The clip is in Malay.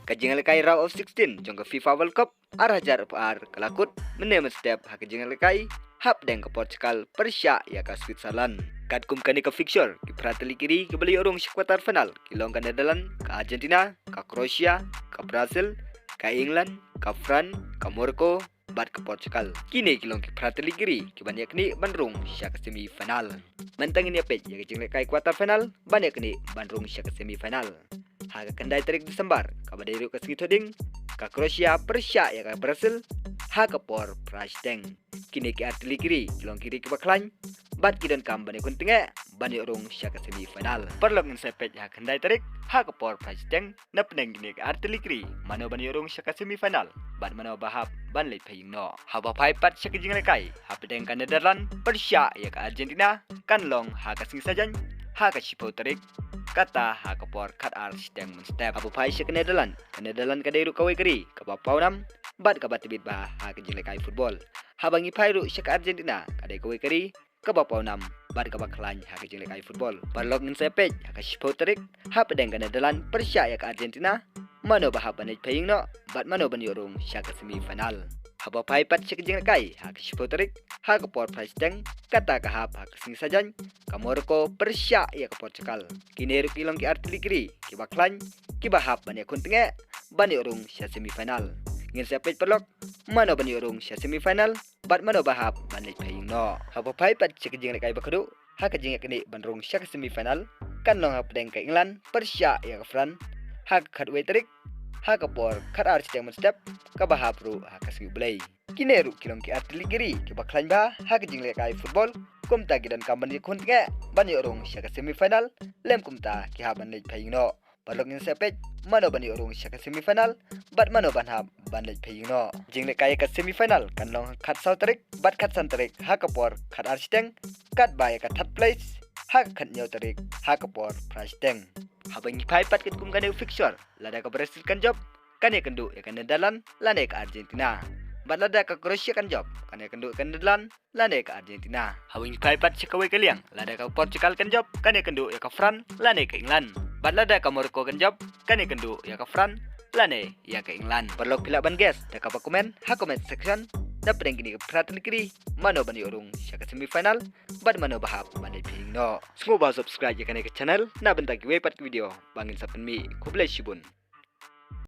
Kajingan lekai round of 16 jong ke FIFA World Cup arah jar par kelakut menem step hak kajingan lekai hap deng ke Portugal Persia ya ke Switzerland. Kad kum kani ke fixture ki prateli kiri ke beli urung kuarter final kilong ke Netherlands ke Argentina ke Croatia ke Brazil ke England ke France ke Morocco bat ke Portugal. Kini kilong ki prateli kiri ki banyak ni bandrung sya ke semi final. Mentang ini apet ya kajingan lekai kuarter final banyak ni bandrung sya ke semi final. Haga kendai tarik Desember kabadai ru ke Skitoding ke Croatia Persia ya ke Brazil haga por Prashteng kini ke artili kiri kilong kiri ke baklan bat kidon kam bani kuntenge bani urung sya ke semi final perlok ngin sepet haga kendai tarik haga por Prashteng na peneng kini ke artili kiri mano bani urung sya ke semi final bat mano bahap ban lei paying no haba pai pat sya ke jingle kai hapedeng ke Netherlands Persia ya ke Argentina kan long haga sing sajan haga sipo tarik kata hak por kat ar steng mun step abu pai ke Netherlands ka dairu kawai keri ka bapau nam bat ka batibit ba hak jile kai football habangi pai ru ke Argentina ka dai kawai keri ka bapau nam bat ka baklan hak jile kai football parlok ngin sepej hak sipo tarik hap deng ka Netherlands Persia ya ka Argentina mano ba habanai paying no bat mano ban yorung sya ka semi final haba pai pat sya ke jile kai hak sipo tarik hak por price deng kata ka hap hak sing sajan ka Morocco Persia ya ke Portugal kini ru kilong ki artili kiri ki baklan ki bahap bani kuntenge bani urung sya semi final ngin sepet perlok mano bani urung sya semi final bat mano bahap bani paying no haba pai pat sya ke jing kai bakadu hak jing kini bandrung sya ke semi final kan long hap deng ke England Persia ya ke France hak khat tarik hak por khat ar step step ka bahap ru hak semi blay kini ru kilong ki artili kiri ki baklan ba hak jing kai football kumta gidan kamban kuntenge bani urung sya ke semi final lem kumta ki haban lej paying no parlok ngin sepet mano bani urung sya ke semi final bat mano ban hab ban lej paying no jingle kaya ke semi final kan long khat sau tarik bat khat san tarik hak por khat arsteng kat baya ka third place hak khat nyau tarik hak por prasteng habangi pai pat ket kum kan fixture lada ka Brazil kan job kan ya kendu ya kan Netherlands lada ka Argentina bat lada ka Croatia kan job kan ya kendu kan Netherlands lada ka Argentina hawing pai pat sikawai kaliang lada ka Portugal kan job kan ya kendu ya ka France lada ka England bat lada ka Morocco kan job kan ya kendu ya ka France lada ya ka England perlok pila ban guys da ka komen ha comment section na pedeng kini ke perhatian kiri mano bani urung sya ke semi final bat mano bahap bani ping no semua subscribe ya kan ke channel na bentagi wepat video bangin sapen mi ku bless you bun.